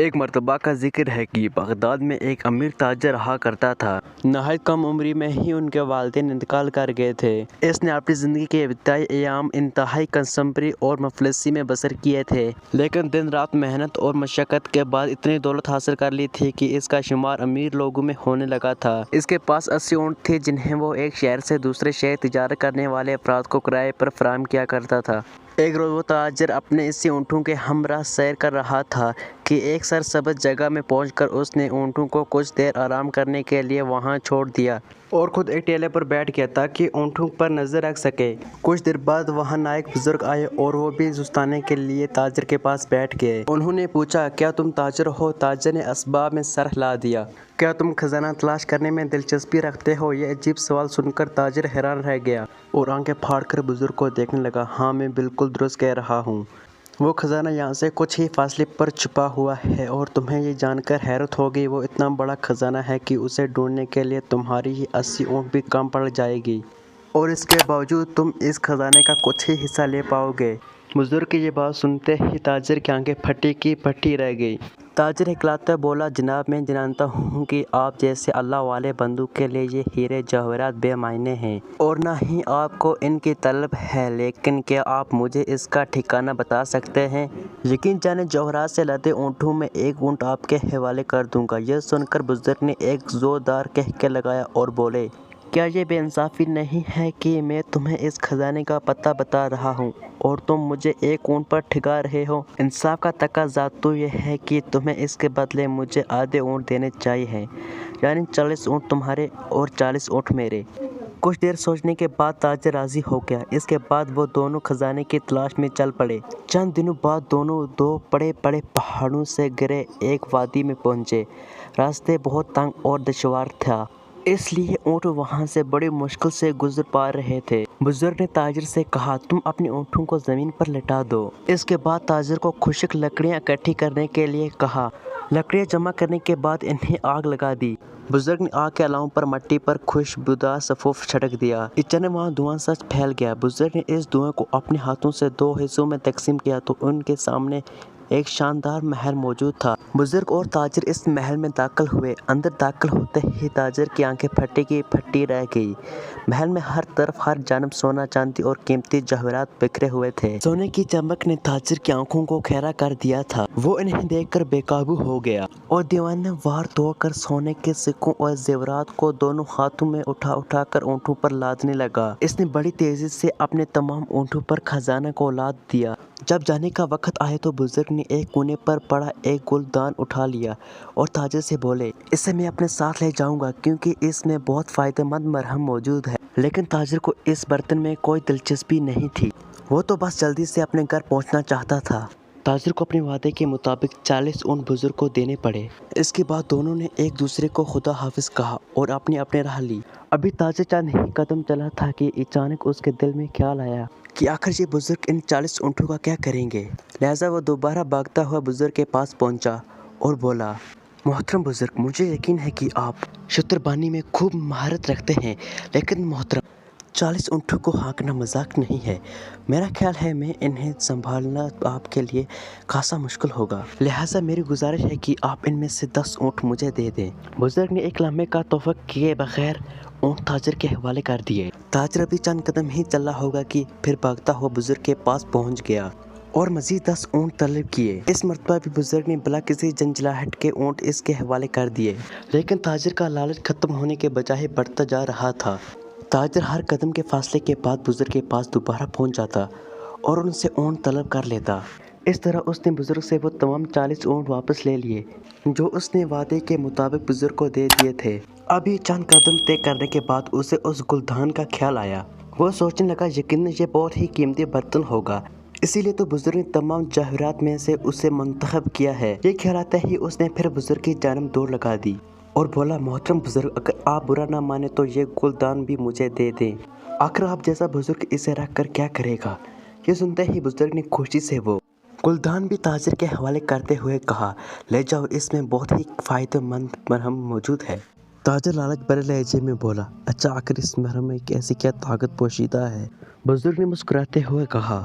ایک مرتبہ کا ذکر ہے کہ بغداد میں ایک امیر تاجر رہا کرتا تھا۔ نہایت کم عمری میں ہی ان کے والدین انتقال کر گئے تھے۔ اس نے اپنی زندگی کے ابتدائی ایام انتہائی کسمبری اور مفلسی میں بسر کیے تھے، لیکن دن رات محنت اور مشقت کے بعد اتنی دولت حاصل کر لی تھی کہ اس کا شمار امیر لوگوں میں ہونے لگا تھا۔ اس کے پاس 80 اونٹ تھے جنہیں وہ ایک شہر سے دوسرے شہر تجارت کرنے والے افراد کو کرائے پر فراہم کیا کرتا تھا۔ ایک روز وہ تاجر اپنے 80 اونٹوں کے ہمراہ سیر کر رہا تھا کہ ایک سرسبز جگہ میں پہنچ کر اس نے اونٹوں کو کچھ دیر آرام کرنے کے لیے وہاں چھوڑ دیا اور خود ایک ٹیلے پر بیٹھ گیا تاکہ اونٹوں پر نظر رکھ سکے۔ کچھ دیر بعد وہاں ایک بزرگ آئے اور وہ بھی سستانے کے لیے تاجر کے پاس بیٹھ گئے۔ انہوں نے پوچھا، کیا تم تاجر ہو؟ تاجر نے اسباب میں سر ہلا دیا۔ کیا تم خزانہ تلاش کرنے میں دلچسپی رکھتے ہو؟ یہ عجیب سوال سن کر تاجر حیران رہ گیا اور آنکھیں پھاڑ کر بزرگ کو دیکھنے لگا۔ ہاں، میں بالکل درست کہہ رہا ہوں۔ وہ خزانہ یہاں سے کچھ ہی فاصلے پر چھپا ہوا ہے اور تمہیں یہ جان کر حیرت ہوگی وہ اتنا بڑا خزانہ ہے کہ اسے ڈھونڈنے کے لیے تمہاری ہی 80 اونٹ بھی کم پڑ جائے گی، اور اس کے باوجود تم اس خزانے کا کچھ ہی حصہ لے پاؤ گے۔ بزرگ کی یہ بات سنتے ہی تاجر کی آنکھیں پھٹی کی پھٹی رہ گئی۔ تاجر ہکلاتا بولا، جناب، میں جانتا ہوں کہ آپ جیسے اللہ والے بندوں کے لیے یہ ہیرے جواہرات بے معنی ہیں اور نہ ہی آپ کو ان کی طلب ہے، لیکن کیا آپ مجھے اس کا ٹھکانہ بتا سکتے ہیں؟ یقین جانیں جواہرات سے لدے اونٹوں میں ایک اونٹ آپ کے حوالے کر دوں گا۔ یہ سن کر بزرگ نے ایک زوردار قہقہ لگایا اور بولے، کیا یہ بے انصافی نہیں ہے کہ میں تمہیں اس خزانے کا پتہ بتا رہا ہوں اور تم مجھے ایک اونٹ پر ٹھگا رہے ہو؟ انصاف کا تقاضا تو یہ ہے کہ تمہیں اس کے بدلے مجھے آدھے اونٹ دینے چاہیے، یعنی 40 اونٹ تمہارے اور 40 اونٹ میرے۔ کچھ دیر سوچنے کے بعد تاجر راضی ہو گیا۔ اس کے بعد وہ دونوں خزانے کی تلاش میں چل پڑے۔ چند دنوں بعد دونوں دو بڑے بڑے پہاڑوں سے گھرے ایک وادی میں پہنچے۔ راستہ بہت تنگ اور دشوار تھا، اس لیے اونٹ وہاں سے بڑی مشکل سے گزر پا رہے تھے۔ بزرگ نے تاجر سے کہا، تم اپنے اونٹوں کو زمین پر لٹا دو۔ اس کے بعد تاجر کو خشک لکڑیاں اکٹھی کرنے کے لیے کہا۔ لکڑیاں جمع کرنے کے بعد انہیں آگ لگا دی۔ بزرگ نے آگ کے علاوہ پر مٹی پر خوشبودار سفوف چھڑک دیا۔ اچانک وہاں دھواں سا پھیل گیا۔ بزرگ نے اس دھوئیں کو اپنے ہاتھوں سے 2 حصوں میں تقسیم کیا تو ان کے سامنے ایک شاندار محل موجود تھا۔ بزرگ اور تاجر اس محل میں داخل ہوئے۔ اندر داخل ہوتے ہی تاجر کی آنکھیں پھٹی کی پھٹی رہ گئی۔ محل میں ہر طرف ہر جانب سونا، چاندی اور قیمتی جواہرات بکھرے ہوئے تھے۔ سونے کی چمک نے تاجر کی آنکھوں کو خیرہ کر دیا تھا۔ وہ انہیں دیکھ کر بے قابو ہو گیا اور دیوانے وار ہو کر سونے کے سکوں اور زیورات کو دونوں ہاتھوں میں اٹھا اٹھا کر اونٹوں پر لادنے لگا۔ اس نے بڑی تیزی سے اپنے تمام اونٹوں پر خزانہ کو لاد دیا۔ جب جانے کا وقت آیا تو بزرگ نے ایک کونے پر پڑا ایک گلدان اٹھا لیا اور تاجر سے بولے، اسے میں اپنے ساتھ لے جاؤں گا کیونکہ اس میں بہت فائدہ مند مرہم موجود ہے۔ لیکن تاجر کو اس برتن میں کوئی دلچسپی نہیں تھی، وہ تو بس جلدی سے اپنے گھر پہنچنا چاہتا تھا۔ تاجر کو اپنے وعدے کے مطابق 40 اونٹ بزرگ کو دینے پڑے۔ اس کے بعد دونوں نے ایک دوسرے کو خدا حافظ کہا اور اپنی راہ لی۔ ابھی تاجر چند ہی قدم چلا تھا کہ اچانک اس کے دل میں خیال آیا کہ آخر یہ بزرگ ان 40 اونٹوں کا کیا کریں گے۔ لہٰذا وہ دوبارہ بھاگتا ہوا بزرگ کے پاس پہنچا اور بولا، محترم بزرگ، مجھے یقین ہے کہ آپ شتربانی میں خوب مہارت رکھتے ہیں، لیکن محترم 40 اونٹوں کو ہانکنا مذاق نہیں ہے۔ میرا خیال ہے میں انہیں سنبھالنا آپ کے لیے خاصا مشکل ہوگا، لہٰذا میری گزارش ہے کہ آپ ان میں سے 10 اونٹ مجھے دے دیں۔ بزرگ نے ایک لمحے کا توقع کیے بغیر اونٹ تاجر کے حوالے کر دیے۔ تاجر ابھی چند قدم ہی چلا ہوگا کہ پھر بھاگتا ہوا بزرگ کے پاس پہنچ گیا اور مزید 10 اونٹ طلب کیے۔ اس مرتبہ بھی بزرگ نے بلا کسی جھنجھلاہٹ کے اونٹ اس کے حوالے کر دیے، لیکن تاجر کا لالچ ختم ہونے کے بجائے بڑھتا جا رہا تھا۔ تاجر ہر قدم کے فاصلے کے بعد بزرگ کے پاس دوبارہ پہنچ جاتا اور ان سے اونٹ طلب کر لیتا۔ اس طرح اس نے بزرگ سے وہ تمام 40 اونٹ واپس لے لیے جو اس نے وعدے کے مطابق بزرگ کو دے دیے تھے۔ ابھی چند قدم طے کرنے کے بعد اسے اس گلدان کا خیال آیا۔ وہ سوچنے لگا، یقیناً یہ بہت ہی قیمتی برتن ہوگا، اسی لیے تو بزرگ نے تمام جواہرات میں سے اسے منتخب کیا ہے۔ یہ خیال آتے ہی اس نے پھر بزرگ کی جانب دوڑ لگا دی اور بولا، محترم بزرگ، اگر آپ برا نہ مانے تو یہ گلدان بھی مجھے دے دیں۔ آخر آپ جیسا بزرگ اسے رکھ کر کیا کرے گا؟ یہ سنتے ہی بزرگ نے خوشی سے وہ گلدان بھی تاجر کے حوالے کرتے ہوئے کہا، لے جاؤ، اس میں بہت ہی فائدہ مند مرہم موجود ہے۔ تاجر لالچ بھرے لہجے میں بولا، اچھا، آخر اس مرہم میں ایسی کیا طاقت پوشیدہ ہے؟ بزرگ نے مسکراتے ہوئے کہا،